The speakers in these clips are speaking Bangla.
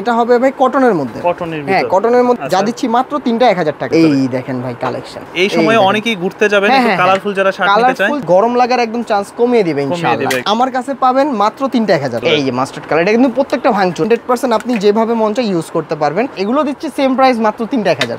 এটা হবে ভাই কটনের মধ্যে, হ্যাঁ কটনের মধ্যে যা দিচ্ছি মাত্র 3টা 1000 টাকা। এই দেখেন ভাই কালেকশন, এই সময় অনেকেই ঘুরতে যাবেন, একটু কালারফুল যারা শার্ট নিতে চায়, গরম লাগার একদম চান্স কমিয়ে দিবে ইনশাআল্লাহ। আমার কাছে পাবেন মাত্র 3টা 1000। এই যে মাস্টার্ড কালার, এটা কিন্তু প্রত্যেকটা ভাঙচুর 100%, আপনি যেভাবে মন চায় ইউজ করতে পারবেন। এগুলো দিচ্ছি সেম প্রাইস মাত্র 3টা 1000।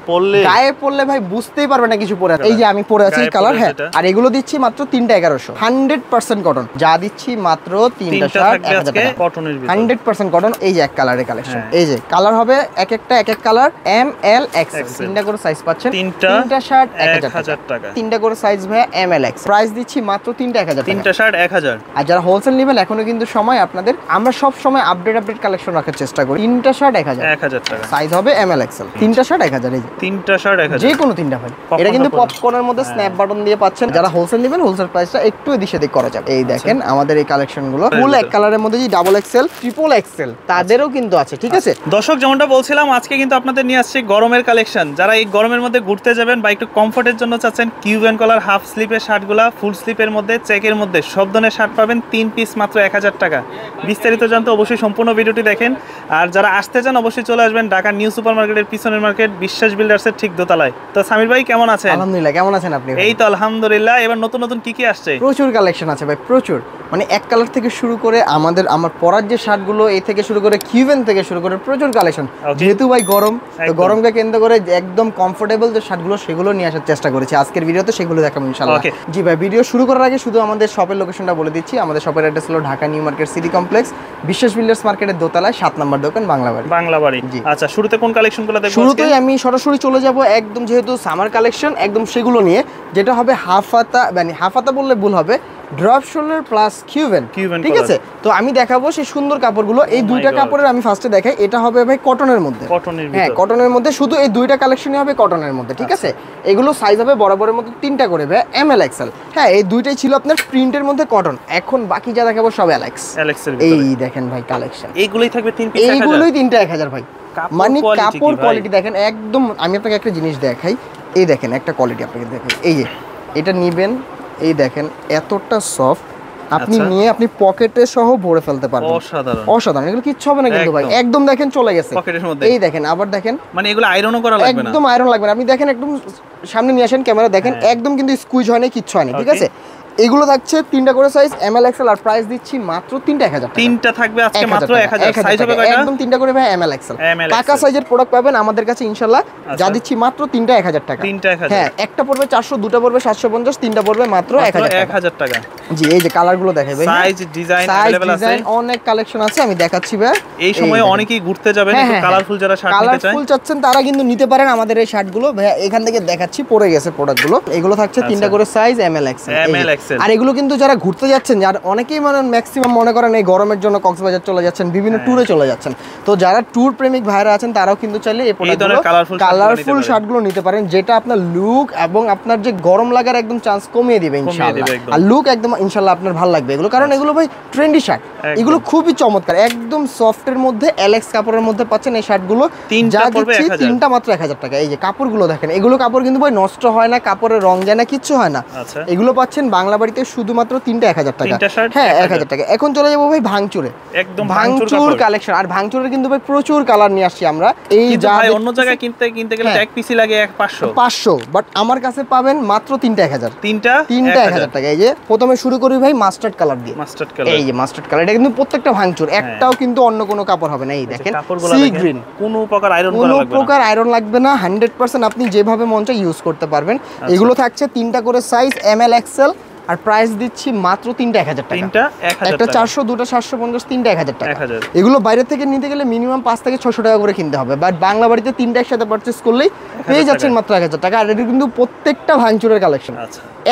গায়ে পরলে ভাই বুঝতেই পারবেন না কিছু পরে আছে। এই যে আমি পরে আছি কালার, হ্যাঁ, আর এগুলো দিচ্ছি মাত্র 3টা 1100, 100% কটন। যা দিচ্ছি মাত্র 3টা শার্ট 1000 টাকা, কটনের ভিতর 100% কটন। এই যে এক কালারের কালেকশন, এই যে কালার হবে এক একটা এক এক কালার, এম এল এক্সেল, তিনটা করে সাইজ পাচ্ছেন। তিনটা শার্ট 1000 টাকা, তিনটা করে সাইজ ভাই এম এল এক্স। প্রাইস দিচ্ছি মাত্র 3টা 1000 টাকা, তিনটা শার্ট 1000। আর যারা হোলসেল নেবেন এখনো কিন্তু সময় আপনাদের, আমরা সব সময় আপডেট কালেকশন রাখার চেষ্টা করি। তিনটা শার্ট 1000 টাকা, সাইজ হবে এম এল এক্সেল, তিনটা শার্ট 1000। এই যে তিনটা শার্ট 1000, যে কোনো তিনটা ভাই। এটা কিন্তু পপকর্নের মধ্যে স্ন্যাপ বাটন দিয়ে পাচ্ছেন। যারা হোলসেল নেবেন হোলসেল প্রাইসটা একটু এদিক সেদিক করা যাবে। এই দেখেন আমাদের এই কালেকশন গুলো ফুল এক কালারের মধ্যে, যে ডাবল এক্সেল, ট্রিপল এক্সেল তাদেরও কিন্তু আছে, ঠিক আছে দর্শক। যেমনটা বলছিলাম, আজকে কিন্তু আপনাদের নিয়ে আসছে গরমের কালেকশন। যারা এই গরমের মধ্যে ঘুরতে যাবেন বা একটু কমফোর্টের জন্য চাচ্ছেন, কিউবেন কলার হাফ স্লিপের শার্টগুলা, ফুল স্লিপের মধ্যে, চেকের মধ্যে সব ধরনের শার্ট পাবেন 3 পিস মাত্র 1000 টাকা। বিস্তারিত জানতে অবশ্যই সম্পূর্ণ ভিডিওটি দেখেন। আর যারা আসতে চান অবশ্যই চলে আসবেন ঢাকা নিউ সুপার মার্কেটের পিছনের মার্কেট, বিশ্বাস বিল্ডার্সের ঠিক দোতলায়। তো সামির ভাই কেমন আছেন? আলহামদুলিল্লাহ, কেমন আছেন আপনি? এই তো আলহামদুলিল্লাহ। এবার নতুন নতুন কি আসছে? প্রচুর কালেকশন আছে ভাই, প্রচুর। মানে এক কালার থেকে শুরু করে আমার পরার যে শার্টগুলো, এই থেকে শুরু করে কিউবেন থেকে শুরু করে প্রচুর কালেকশন। যেহেতু ভাই গরম, তো গরমকে কেন্দ্র করে একদম কমফোর্টেবল যে শার্টগুলো সেগুলো নিয়ে আসার চেষ্টা করেছি আজকের ভিডিওতে, সেগুলো দেখাবো ইনশাআল্লাহ। জি ভাই, ভিডিও শুরু করার আগে শুধু আমাদের শপের লোকেশনটা বলে দিচ্ছি। আমাদের শপের অ্যাড্রেস হলো Dhaka new market city complex, বিশ্বাস বিল্ডার্স মার্কেটের দোতলায় 7 নম্বর দোকান, বাংলাবাড়ি। জি আচ্ছা, শুরুতে কোন কালেকশনগুলো দেখব? শুরুতেই আমি সরাসরি চলে যাব একদম, যেহেতু সামার কালেকশন, একদম সেগুলো নিয়ে, যেটা হবে হাফ হাতা, মানে হাফ হাতা বললে ভুল হবে, ড্রপ শোল্ডার প্লাস কিউবেন, ঠিক আছে। তো আমি দেখাবো সেই সুন্দর কাপড়গুলো। এই দুইটা কাপড়ের আমি ফার্স্টে দেখাই। এটা হবে ভাই কটনের মধ্যে, হ্যাঁ কটনের মধ্যে, শুধু এই দুইটা কালেকশনই হবে কটনের মধ্যে, ঠিক আছে। এগুলো সাইজ হবে বরাবরের মধ্যে 3টা করে ভাই এম এল এক্সেল। হ্যাঁ, এই দুইটাই ছিল আপনার প্রিন্টের মধ্যে কটন। এখন বাকি যা দেখাবো সব এলএক্স। এই দেখেন ভাই কালেকশন, এইগুলোই থাকবে 3 পিস, এইগুলোই 3টা 1000 ভাই। মানে কাপড় কোয়ালিটি দেখেন একদম। আমি আপনাকে একটা জিনিস দেখাই, এই দেখেন একটা কোয়ালিটি আপনাকে দেখাই। এই যে এটা নিবেন, এই দেখেন এতটা সফট, আপনি নিয়ে আপনি পকেটে সহ ভরে ফেলতে পারবেন। অসাধারণ, এগুলো কিচ্ছু হবে না কিন্তু ভাই, একদম দেখেন চলে গেছে পকেটের মধ্যে। এই দেখেন আবার দেখেন, মানে এগুলো আয়রনও করা লাগবে না, একদম আয়রন লাগবে না। আপনি দেখেন একদম সামনে নিয়ে আসেন ক্যামেরা, দেখেন একদম কিন্তু স্কুইজ হয় না, কিচ্ছু হয় না, ঠিক আছে। এগুলো থাকছে 3টা করে সাইজ এম এল এক্সেল, আর প্রাইস দিচ্ছি মাত্র 3টা 1000 টাকা। 3টা থাকবে আজকে মাত্র 1000। সাইজ হবে কয়টা? একদম 3টা করে ভাই এম এল এক্সেল, টাকা সাইজের প্রোডাক্ট পাবেন আমাদের কাছে ইনশাআল্লাহ। যা দিচ্ছি মাত্র 3টা 1000 টাকা। 3টা 1000, হ্যাঁ একটা পড়বে 400, দুটো পড়বে 750, তিনটা পড়বে মাত্র 1000 টাকা। জি, এই যে কালারগুলো দেখাই ভাই, সাইজ ডিজাইন अवेलेबल আছে, অনেক কালেকশন আছে, আমি দেখাচ্ছি ভাই। এই সময় অনেকেই ঘুরতে যাবেন, একটু কালারফুল যারা শার্ট নিতে চায়, কালারফুল চাচ্ছেন তারা কিন্তু নিতে পারেন আমাদের এই শার্টগুলো ভাই। এখান থেকে দেখাচ্ছি, পড়ে গেছে প্রোডাক্টগুলো। এগুলো থাকছে 3টা করে সাইজ এম এল এক্সেল। আর এগুলো কিন্তু যারা ঘুরতে যাচ্ছেন, যার অনেকেই মানে ম্যাক্সিমাম মনে করেন এই গরমের জন্য কক্সবাজার চলে যাচ্ছেন, বিভিন্ন ট্যুরে চলে যাচ্ছেন, তো যারা ট্যুর প্রেমিক ভাইরা আছেন তারাও কিন্তু চাইলে এই প্রোডাক্টগুলো কালারফুল শার্টগুলো নিতে পারেন, যেটা আপনার লুক এবং আপনার যে গরম লাগার একদম চান্স কমিয়ে দিবে ইনশাআল্লাহ। আর লুক একদম ইনশাআল্লাহ আপনার ভালো লাগবে এগুলো, কারণ এগুলো ভাই ট্রেন্ডি শার্ট, এগুলো খুবই চমৎকার, একদম সফটের মধ্যে এলএক্স কাপড়ের মধ্যে পাচ্ছেন এই শার্টগুলো। যা দিচ্ছি 3টা মাত্র 1000 টাকা। এই যে কাপড়গুলো দেখেন, এগুলো কাপড় কিন্তু ভাই নষ্ট হয় না, কাপড়ের রং যায় না, কিচ্ছু হয় না। এগুলো পাচ্ছেন বাংলাবাড়িতে শুধুমাত্র 3টা 1000 টাকা, হ্যাঁ 1000 টাকা। এখন চলে যাবো ভাই ভাঙচুরে, একদম ভাঙচুর কালেকশন। আর ভাঙচুরের কিন্তু ভাই প্রচুর কালার নিয়ে আসছি আমরা। এই যা ভাই অন্য জায়গায় কিনতে গেলে এক পিসি লাগে 500, বাট আমার কাছে পাবেন মাত্র 3টা 1000, 3টা 1000 টাকা। এই যে প্রথমে শুরু করি ভাই মাস্টার্ড কালার দিয়ে। এই যে মাস্টার্ড কালার, এটা কিন্তু প্রত্যেকটা ভাঙচুর, একটাও কিন্তু অন্য কোনো কাপড় হবে না। এই দেখেন সি গ্রিন, কোনো প্রকার আয়রন লাগবে না, 100% আপনি যেভাবে মন চায় ইউজ করতে পারবেন। এগুলো থাকছে 3টা করে সাইজ এম এল এক্সেল, আর প্রাইস দিচ্ছি মাত্র 3টা 1000 টাকা। একটা 400, দুটো 750, 3টা 1000 টাকা। এগুলো বাইরে থেকে নিতে গেলে মিনিমাম 5 থেকে 600 টাকা করে কিনতে হবে, বাট বাংলা বাড়িতে 3টা একসাথে পারচেজ করলেই পেয়ে যাচ্ছেন মাত্র 1000 টাকা। আর এটা কিন্তু প্রত্যেকটা ভাঙচুরের কালেকশন,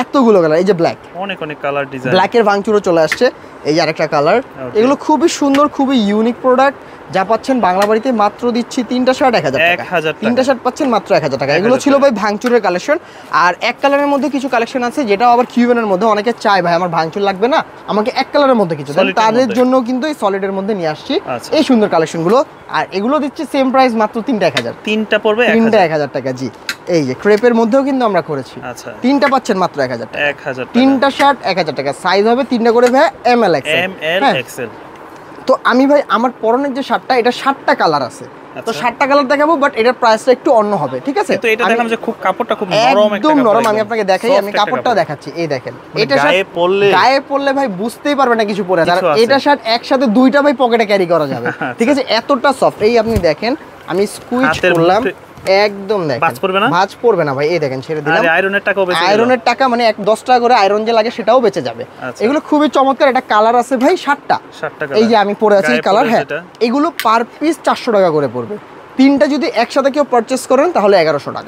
এতগুলো কালার। এই যে ব্ল্যাক, অনেক কালার ডিজাইন, ব্ল্যাকের ভাঙচুরও চলে আসছে। এই যে আরেকটা কালার, এগুলো খুবই সুন্দর, খুবই ইউনিক প্রোডাক্ট, যা পাচ্ছেন বাংলা বাড়িতে মাত্র দিচ্ছি 3টা শার্ট 1000 টাকা। 3টা শার্ট পাচ্ছেন মাত্র 1000 টাকা। এগুলো ছিল ভাই ভাঙচুরের কালেকশন। আর এক কালারের মধ্যে কিছু কালেকশন আছে, যেটাও আবার কিউবেনের মধ্যে। অনেকে চায় ভাই আমার ভাঙচুর লাগবে না, আমাকে এক কালারের মধ্যে কিছু, তাদের জন্য কিন্তু এই সলিডের মধ্যে নিয়ে আসছি এই সুন্দর কালেকশনগুলো। আর এগুলো দিচ্ছি সেম প্রাইস মাত্র 3টা 1000, 3টা পড়বে 3টা 1000 টাকা। জি, এই যে ক্রেপের মধ্যেও কিন্তু আমরা করেছি। 3টা পাচ্ছেন মাত্র 1000 টাকা, 3টা শার্ট 1000 টাকা। সাইজ হবে 3টা করে ভাই এম এল এক্সেল। তো আমি ভাই আমার পরনের যে শার্টটা, এটা 7টা কালার আছে, তো 7টা কালার দেখাবো, বাট এটার প্রাইসটা একটু অন্য হবে, ঠিক আছে? তো এটা দেখালাম যে খুব কাপড়টা খুব নরম, একদম নরম। আমি আপনাকে দেখাই, আমি কাপড়টা দেখাচ্ছি, এই দেখেন। এটা গায়ে পরলে ভাই বুঝতেই পারবে না কিছু পরে, আর এটা শার্ট একসাথে দুইটা ভাই পকেটে ক্যারি করা যাবে, ঠিক আছে? এতটা সফট। এই আপনি দেখেন, আমি স্কুইজ করলাম, একদম দেখেন ভাঁজ পড়বে না ভাই। এই দেখেন, ছেড়ে দিলাম, আয়রনের টাকা মানে 10 টাকা করে আয়রন যে লাগে সেটাও বেঁচে যাবে। এগুলো খুবই চমৎকার। এটা কালার আছে ভাই 7টা, এই যে আমি পরে আছি কালার। হ্যাঁ, এগুলো পার পিস 400 টাকা করে পড়বে। 3টা যদি একসাথে কেউ পারচেজ করেন তাহলে 1100 টাকা,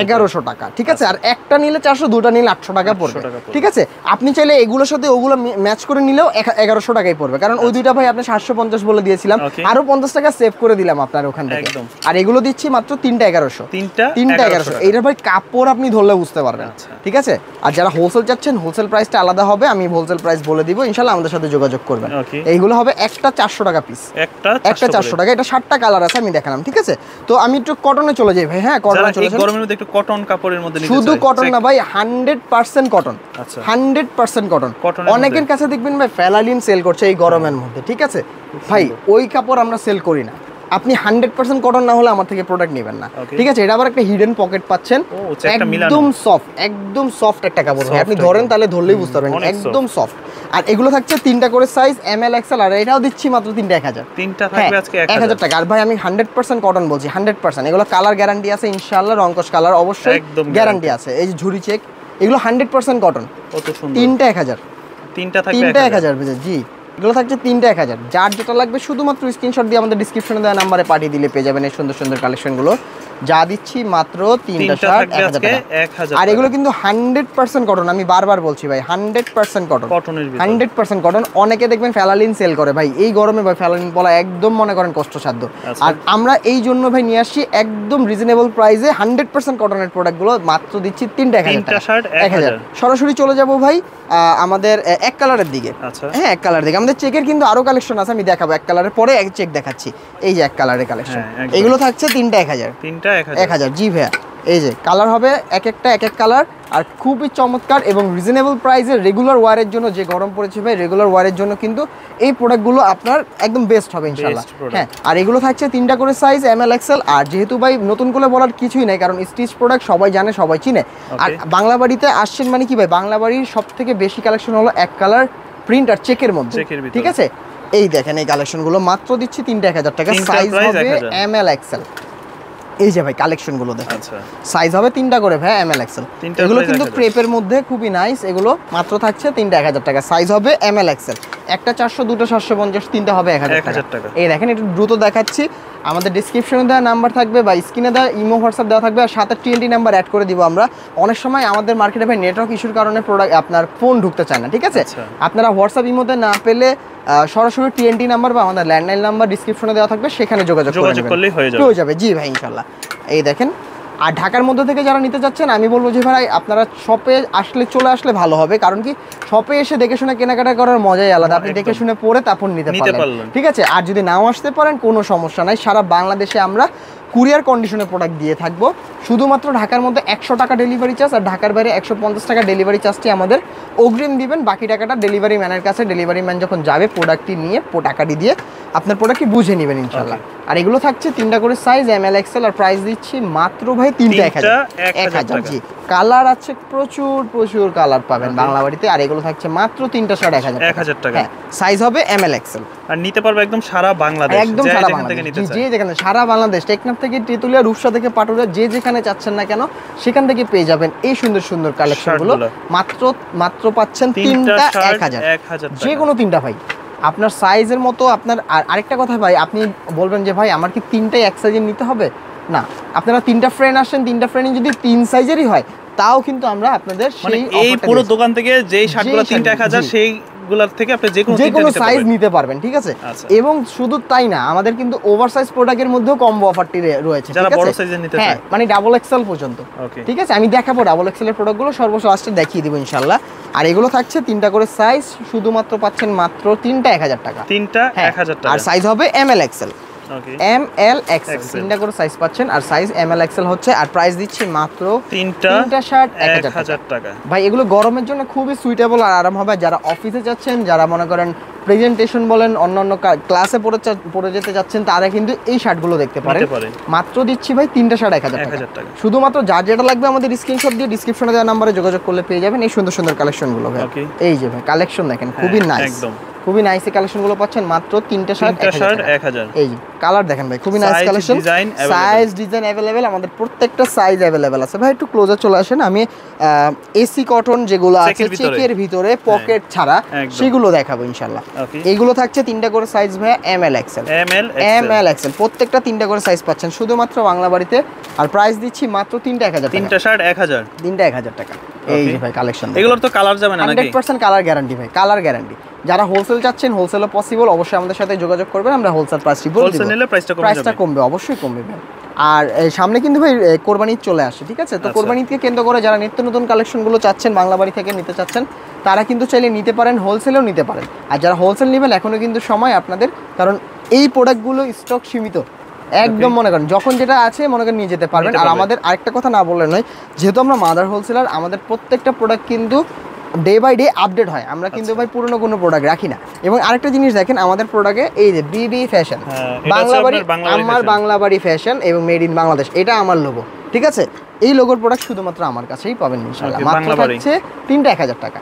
1100 টাকা, ঠিক আছে? আর একটা নিলে 400, দুটা নিলে 800 টাকা পড়বে, ঠিক আছে? আপনি চাইলে এগুলোর সাথে ওগুলো ম্যাচ করে নিলেও 1100 টাকাই পড়বে, কারণ ওই দুইটা ভাই আপনি 750 বলে দিয়েছিলাম, আরো 50 টাকা সেভ করে দিলাম আপনার ওখান থেকে। আর এগুলো দিচ্ছি মাত্র 3টা 1100, 3টা 1100। এইটা ভাই কাপড় আপনি ধরলে বুঝতে পারবেন, ঠিক আছে? আর যারা হোলসেল চাচ্ছেন, হোলসেল প্রাইসটা আলাদা হবে, আমি হোলসেল প্রাইস বলে দিব, ইনশাআল্লাহ আমাদের সাথে যোগাযোগ করবেন। এইগুলো হবে একটা 400 টাকা পিস, একটা 400 টাকা। এটা 7টা কালার আছে, আমি দেখালাম, ঠিক আছে? তো আমি একটু কটনে চলে যাই ভাই। হ্যাঁ, কটনে চলে যাই। গরমের মধ্যে একটু কটন কাপড়ের মধ্যে নিতে চাই, শুধু কটন না ভাই, 100% কটন। আচ্ছা, 100% কটন। অনেকের কাছে দেখবেন ভাই ফেলালিন সেল করছে এই গরমের মধ্যে, ঠিক আছে ভাই? ওই কাপড় আমরা সেল করি না। আপনি 100% কটন না হলে আমার থেকে প্রোডাক্ট নেবেন না, ঠিক আছে? এটা আবার একটা হিডেন পকেট পাচ্ছেন, একদম সফট, একদম সফট একটা কাপড়। আপনি ধরেন তাহলে ধরলেই বুঝতে পারবেন, একদম সফট। আর এগুলো থাকছে 3টা করে সাইজ, ML XL, আর এটাও দিচ্ছি মাত্র 3টা 1000, 3টা থাকবে আজকে 1000 টাকা। আর ভাই আমি 100% কটন বলছি, 100%। এগুলো কালার গ্যারান্টি আছে ইনশাআল্লাহ, রংকশ কালার অবশ্যই গ্যারান্টি আছে। এই যে ঝুরি চেক, এগুলো 100% কটন, কত সুন্দর। 3টা 1000, 3টা থাকবে 1000 জি। এগুলো থাকছে 3টা 1000। যার যেটা লাগবে শুধুমাত্র স্ক্রিনশট দিয়ে আমাদের ডেসক্রিপশনে দেওয়া নাম্বারে পাঠিয়ে দিলে পেয়ে যাবেন এই সুন্দর সুন্দর কালেকশনগুলো। যা দিচ্ছি মাত্র 3টা শার্ট 1000 টাকা। আর এগুলো কিন্তু 100% কটন, আমি বারবার বলছি ভাই, 100% কটন, 100% কটন। অনেকে দেখবেন ফেলালিন সেল করে ভাই, এই গরমে ভাই ফেলালিন বলা একদম মনে করেন কষ্টসাধ্য। আর আমরা এই জন্য ভাই নিয়ে আসছি একদম রিজনেবল প্রাইসে 100% কটনের প্রোডাক্টগুলো মাত্র দিচ্ছি 3টা 1000। সরাসরি চলে যাব ভাই আমাদের এক কালারের দিকে। হ্যাঁ, এক কালারের দিকে। আমাদের চেকের কিন্তু আরো কালেকশন আছে, আমি দেখাবো এক কালারের পরে এক চেক দেখাচ্ছি। এই যে এক কালারের কালেকশন, এগুলো থাকছে 3টা 1000, 1000 জি ভাইয়া। এই যে কালার হবে এক একটা এক এক কালার, আর খুবই চমৎকার এবং রিজনেবল প্রাইসে রেগুলার ওয়ারের জন্য, যে গরম পড়েছে ভাই রেগুলার ওয়ারের জন্য কিন্তু এই প্রোডাক্টগুলো আপনার একদম বেস্ট হবে ইনশাআল্লাহ। হ্যাঁ, আর এগুলো থাকছে 3টা করে সাইজ, ML XL। আর যেহেতু ভাই নতুন করে বলার কিছুই নেই, কারণ স্টিচ প্রোডাক্ট সবাই জানে, সবাই চিনে। আর বাংলা বাড়িতে আসছেন মানে কি ভাই, বাংলা বাড়ির সব থেকে বেশি কালেকশন হলো এক কালার প্রিন্ট আর চেকের মধ্যে, ঠিক আছে? এই দেখেন এই কালেকশনগুলো মাত্র দিচ্ছি 3টা 1000 টাকা। সাইজ হবে ML XL। এই যে ভাই কালেকশনগুলো দেখেন, সাইজ হবে 3টা করে ভাই, ML XL। এগুলো কিন্তু ক্রেপের মধ্যে খুবই নাইস। এগুলো মাত্র থাকছে 3টা 1000 টাকা। সাইজ হবে ML XL। একটা 400, দুটো 750, 3টা হবে 1000 টাকা। এই দেখেন, একটু দ্রুত দেখাচ্ছি। আমাদের ডেসক্রিপশনে দেওয়া নাম্বার থাকবে বা স্ক্রিনে দেওয়া ইমো হোয়াটসঅ্যাপ দেওয়া থাকবে, আর সাথে TNT নাম্বার অ্যাড করে দিব আমরা। অনেক সময় আমাদের মার্কেটে ভাই নেটওয়ার্ক ইস্যুর কারণে প্রোডাক্ট আপনার ফোন ঢুকতে চায় না, ঠিক আছে? আপনারা হোয়াটসঅ্যাপ ইমোতে না পেলে সরাসরি TNT নাম্বার বা আমাদের ল্যান্ডলাইন নাম্বার ডিসক্রিপশনে দেওয়া থাকবে, সেখানে যোগাযোগ করলেই হয়ে যাবে জি ভাই ইনশাআল্লাহ। এই দেখেন, আর ঢাকার মধ্যে থেকে যারা নিতে যাচ্ছেন আমি বলবো যে ভাই আপনারা শপে আসলে চলে আসলে ভালো হবে, কারণ কি শপে এসে দেখে শুনে কেনাকাটা করার মজাই আলাদা। আপনি দেখে শুনে পরে তারপর নিতে পারলেন, ঠিক আছে? আর যদি নাও আসতে পারেন কোনো সমস্যা নাই, সারা বাংলাদেশে আমরা কুরিয়ার কন্ডিশনে প্রোডাক্ট দিয়ে থাকবো। শুধুমাত্র ঢাকার মধ্যে 100 টাকা ডেলিভারি চার্জ, আর ঢাকার বাইরে 150 টাকা ডেলিভারি চার্জটি আমাদের অগ্রিম দিবেন। বাকি টাকাটা ডেলিভারি ম্যানের কাছে, ডেলিভারি ম্যান যখন যাবে প্রোডাক্টটি নিয়ে টাকাটি দিয়ে আপনার প্রোডাক্টটি বুঝে নেবেন ইনশাআল্লাহ। আর এগুলো থাকছে 3টা করে সাইজ, ML XL। আর প্রাইস দিচ্ছি মাত্র ভাই 3টা 1000 জি। কালার আছে প্রচুর প্রচুর কালার পাবেন বাংলা বাড়িতে। আর এগুলো থাকছে মাত্র 3টা শার্ট 1000 টাকা। হ্যাঁ, সাইজ হবে ML XL। আর নিতে পারবে একদম সারা বাংলাদেশ, একদম সারা বাংলাদেশ জি, যেখানে সারা বাংলাদেশ, টেকনাফ থেকে তেতুলিয়া, রূপসা থেকে পাটুরিয়া, যে যেখানে চাচ্ছেন না কেন সেখান থেকে পেয়ে যাবেন এই সুন্দর সুন্দর কালেকশনগুলো। মাত্র পাচ্ছেন 3টা 1000, যে কোনো 3টা ভাই আপনার সাইজের মতো। আপনার আরেকটা কথা ভাই, আপনি বলবেন যে ভাই আমার কি 3টাই এক সাইজের নিতে হবে? না, আপনারা 3টা ফ্রেন্ড আসেন, 3টা ফ্রেন্ড যদি 3 সাইজেরই হয় তাও কিন্তু আমরা আপনাদের সেই এই পুরো দোকান থেকে যেই শার্টগুলো 3টা 1000 সেইগুলোর থেকে আপনি যে কোনো সাইজ নিতে পারবেন, ঠিক আছে? এবং শুধু তাই না, আমাদের কিন্তু ওভারসাইজ প্রোডাক্টের মধ্যেও কম্বো অফারটি রয়েছে, যারা বড় সাইজের নিতে চায়, মানে ডাবল XL পর্যন্ত, ঠিক আছে? আমি দেখাবো ডাবল XL এর প্রোডাক্টগুলো সর্বশেষ লাস্টে দেখিয়ে দিব ইনশাআল্লাহ। আর এগুলো থাকছে 3টা করে সাইজ, শুধুমাত্র পাচ্ছেন মাত্র 3টা 1000 টাকা, 3টা 1000 টাকা। আর সাইজ হবে ML XL। ML XL 3টা করে সাইজ পাচ্ছেন, আর সাইজ ML XL হচ্ছে। আর প্রাইস দিচ্ছি মাত্র 3টা শার্ট 1000 টাকা। ভাই এগুলো গরমের জন্য খুবই সুইটেবল আর আরাম হবে। যারা অফিসে যাচ্ছেন, যারা মনে করেন প্রেজেন্টেশন বলেন, অন্যান্য ক্লাসে পড়ে যেতে যাচ্ছেন, তারা কিন্তু এই শার্টগুলো দেখতে পারেন। মাত্র দিচ্ছি ভাই 3টা শার্ট 1000 টাকা। শুধুমাত্র যার যেটা লাগবে আমাদের স্ক্রিনশট দিয়ে ডিসক্রিপশনে দেওয়া নম্বরে যোগাযোগ করলে পেয়ে যাবেন এই সুন্দর সুন্দর কালেকশনগুলো ভাই। এই যে ভাই কালেকশন দেখেন, খুবই নাইস, খুবই নাইস কালেকশনগুলো পাচ্ছেন মাত্র 3টা শার্ট 1000। এই যে কালার দেখেন ভাই, খুবই nice collection, size design available, আমাদের প্রত্যেকটা সাইজ अवेलेबल আছে ভাই। একটু ক্লোজার চলে আসেন, আমি এসি কটন যেগুলো আছে চেকের ভিতরে পকেট ছাড়া সেগুলো দেখাবো ইনশাআল্লাহ। এইগুলো থাকছে 3টা করে সাইজ ভাই, এম এল এক্সেল, প্রত্যেকটা 3টা করে সাইজ পাচ্ছেন শুধুমাত্র বাংলা বাড়িতে। আর প্রাইস দিচ্ছি মাত্র 3টা 1000 টাকা, 3টা শার্ট 1000, 3টা 1000 টাকা। এই যে ভাই কালেকশন, এগুলোর তো কালার যাবে না নাকি? 100% কালার গ্যারান্টি ভাই, কালার গ্যারান্টি। যারা হোলসেল চাচ্ছেন, হোলসেলও পসিবল, অবশ্যই আমাদের সাথে যোগাযোগ করবেন, আমরা হোলসেল প্রাইস দিব। হোলসেল নিলে প্রাইসটা কমবে, অবশ্যই কমবে ভাই। আর সামনে কিন্তু ভাই কোরবানি চলে আসে, ঠিক আছে? তো কোরবানিকে কেন্দ্র করে যারা নিত্য নতুন কালেকশনগুলো চাচ্ছেন, বাংলা বাড়ি থেকে নিতে চাচ্ছেন, তারা কিন্তু চাইলে নিতে পারেন, হোলসেলেও নিতে পারেন। আর যারা হোলসেল নেবেন এখনো কিন্তু সময় আপনাদের, কারণ এই প্রোডাক্টগুলো স্টক সীমিত একদম। মনে করেন যখন যেটা আছে মনে করেন নিয়ে যেতে পারবেন। আর আমাদের আরেকটা কথা না বললে নয়, যেহেতু আমরা মাদার হোলসেলার, আমাদের প্রত্যেকটা প্রোডাক্ট কিন্তু ডে বাই ডে আপডেট হয়। আমরা কিন্তু ভাই পুরনো কোনো প্রোডাক্ট রাখি না। এবং আরেকটা জিনিস দেখেন, আমাদের প্রোডাক্টে এই যে বিবি ফ্যাশন, বাংলাবাড়ি, আমার বাংলাবাড়ি ফ্যাশন এবং মেড ইন বাংলাদেশ, এটা আমার লোগো, ঠিক আছে? এই লোগোর প্রোডাক্ট শুধুমাত্র আমার কাছেই পাবেন ইনশাআল্লাহ। মাত্র থাকছে 3টা 1000 টাকা।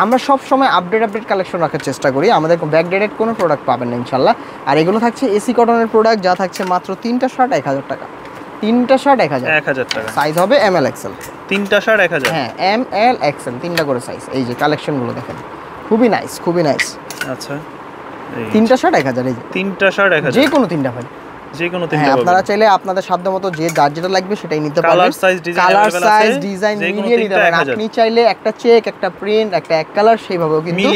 আমরা সব সময় আপডেট কালেকশন রাখার চেষ্টা করি, আমাদের ব্যাকডেটেড কোনো প্রোডাক্ট পাবেন না ইনশাআল্লাহ। আর এগুলো থাকছে এসি কটনের প্রোডাক্ট, যা থাকছে মাত্র 3টা শার্ট 1000 টাকা, 3টা শার্ট 1000 টাকা। সাইজ হবে এম এল এক্সেল, 3টা শার্ট 1000। হ্যাঁ, এম এল এক্সেল 3টা করে সাইজ। এই যে কালেকশনগুলো দেখেন, খুবই নাইস, খুবই নাইস। আচ্ছা, 3টা শার্ট 1000। এই যে 3টা শার্ট 1000, যে কোনো 3টা ভাই, যে কোনো 3টা। আপনারা চাইলে আপনাদের সাধ্যমতো যে যার যেটা লাগবে সেটাই নিতে পারবেন। কালার সাইজ ডিজাইন মিলিয়ে নিতে পারবেন। আপনি চাইলে একটা চেক, একটা প্রিন্ট, একটা এক কালার সেইভাবেও কিন্তু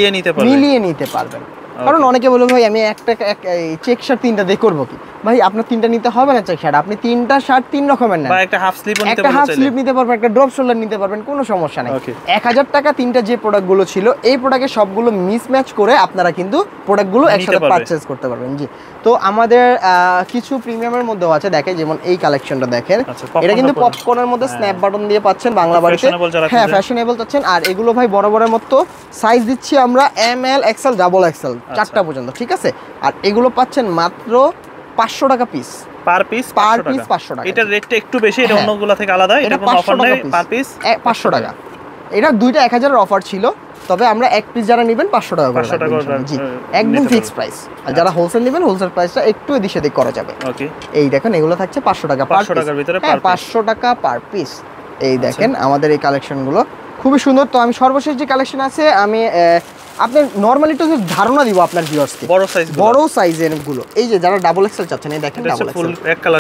মিলিয়ে নিতে পারবেন। কারণ অনেকে বলে ভাই আমি একটা চেক শার্ট 3টা দিয়ে করবো কি? ভাই আপনার 3টা নিতে হবে না চেক শার্ট, আপনি 3টা শার্ট 3 রকমের নেন, একটা হাফ স্লিপ নিতে পারবেন, একটা ড্রপ শোল্ডার নিতে পারবেন, কোনো সমস্যা নেই। 1000 টাকা 3টা যে প্রোডাক্টগুলো ছিল, এই প্রোডাক্টের সবগুলো মিসম্যাচ করে আপনারা কিন্তু প্রোডাক্টগুলো একসাথে পারচেজ করতে পারবেন। জি, তো আমাদের কিছু প্রিমিয়ামের মধ্যেও আছে, দেখেন যেমন এই কালেকশনটা দেখেন, এটা কিন্তু পপকর্নের মধ্যে স্ন্যাপ বাটন দিয়ে পাচ্ছেন বাংলা বাড়িতে। হ্যাঁ, ফ্যাশনেবল চাচ্ছেন। আর এগুলো ভাই বড় বড়ের মতো সাইজ দিচ্ছি আমরা M L XL double XL 4টা পর্যন্ত, ঠিক আছে? আর এগুলো পাচ্ছেন মাত্র 500 টাকা পিস, পার পিস 500 টাকা। এটার রেটটা একটু বেশি, এটা অন্যগুলো থেকে আলাদা। এটা কোনো অফার নেই, পার পিস 500 টাকা। এটা দুইটা 1000 এর অফার ছিল, তবে আমরা এক পিস যারা নেবেন 500 টাকা করে রাখবো। জি, একদম ফিক্স প্রাইস। আর যারা হোলসেল নেবেন, হোলসেল প্রাইসটা একটু এদিক সেদিক করা যাবে। ওকে, এই দেখেন এগুলো থাকছে 500 টাকা, 500 টাকার ভিতরে 500 টাকা পার পিস। এই দেখেন আমাদের এই কালেকশনগুলো খুবই সুন্দর। তো আমি সর্বশেষ যে কালেকশন আছে, আমি আপনার নরমালি একটু ধারণা দিব আপনার ভিউয়ার্সকে। বড় সাইজের গুলো, এই যে যারা ডাবল এক্সেল চাচ্ছেন, এই দেখেন ডাবল এক্সেল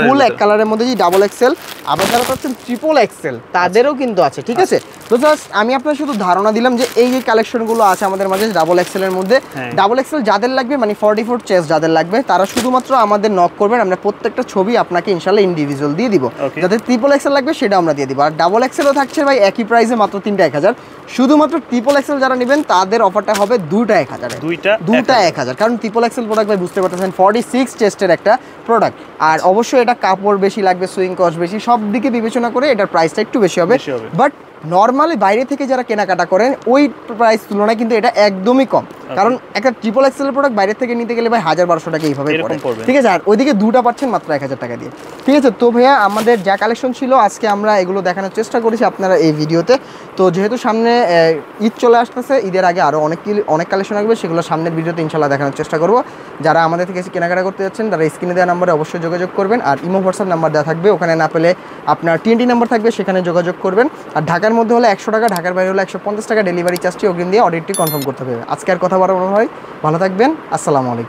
ফুল এক কালারের মধ্যে, যে ডাবল এক্সেল, আবার যারা চাচ্ছেন ট্রিপল এক্সেল তাদেরও কিন্তু আছে, ঠিক আছে? তো জাস্ট আমি আপনাদের শুধু ধারণা দিলাম যে এই যে কালেকশনগুলো আছে আমাদের মাঝে ডাবল এক্সেলের মধ্যে। ডাবল এক্সেল যাদের লাগবে, মানে 44 চেস্ট যাদের লাগবে, তারা শুধুমাত্র আমাদের নক করবেন, আমরা প্রত্যেকটা ছবি আপনাকে ইনশাআল্লাহ ইন্ডিভিজুয়াল দিয়ে দিব। যাদের ট্রিপল এক্সেল লাগবে সেটা আমরা দিয়ে দিব। আর ডাবল এক্সেলও থাকছে ভাই একই প্রাইসে, মাত্র 3টা 1000। শুধুমাত্র ট্রিপল এক্সেল যারা নেবেন তাদের অফারটা হবে 2টা 1000, দুইটা 1000। কারণ ট্রিপল এক্সেল প্রোডাক্ট ভাই বুঝতে পারতেছেন 46 চেস্টের একটা প্রোডাক্ট। আর অবশ্যই এটা কাপড় বেশি লাগবে, সুইং কস্ট বেশি, সব দিকে বিবেচনা করে এটার প্রাইসটা একটু বেশি হবে। বাট নর্মালি বাইরে থেকে যারা কেনাকাটা করেন ওই প্রাইস তুলনায় কিন্তু এটা একদমই কম। কারণ একটা ট্রিপল এক্সেল প্রোডাক্ট বাইরে থেকে নিতে গেলে ভাই 1000-1200 টাকা এইভাবে পড়ে, ঠিক আছে? আর ওইদিকে দুটা পাচ্ছেন মাত্র 1000 টাকা দিয়ে, ঠিক আছে? তো ভাইয়া আমাদের যা কালেকশন ছিল আজকে আমরা এগুলো দেখানোর চেষ্টা করেছি আপনারা এই ভিডিওতে। তো যেহেতু সামনে ঈদ চলে আসতেছে, ঈদের আগে আরও অনেক কালেকশন আসবে, সেগুলো সামনের ভিডিওতে ইনশাল্লাহ দেখানোর চেষ্টা করবো। যারা আমাদের থেকে এসে কেনাকাটা করতে যাচ্ছেন তারা স্ক্রিনে দেওয়া নাম্বারে অবশ্যই যোগাযোগ করবেন। আর ইমো হোয়াটসঅ্যাপ নাম্বার দেওয়া থাকবে, ওখানে না পেলে আপনার TNT নাম্বার থাকবে, সেখানে যোগাযোগ করবেন। আর ঢাকার মধ্যে হলে 100 টাকা, ঢাকার বাইরে হলে 150 টাকা ডেলিভারি চার্জটি অগ্রিম দিয়ে অর্ডারটি কনফার্ম করতে হবে। আজকে আর কথা বাড়ানো হয়, ভালো থাকবেন, আসসালামু আলাইকুম।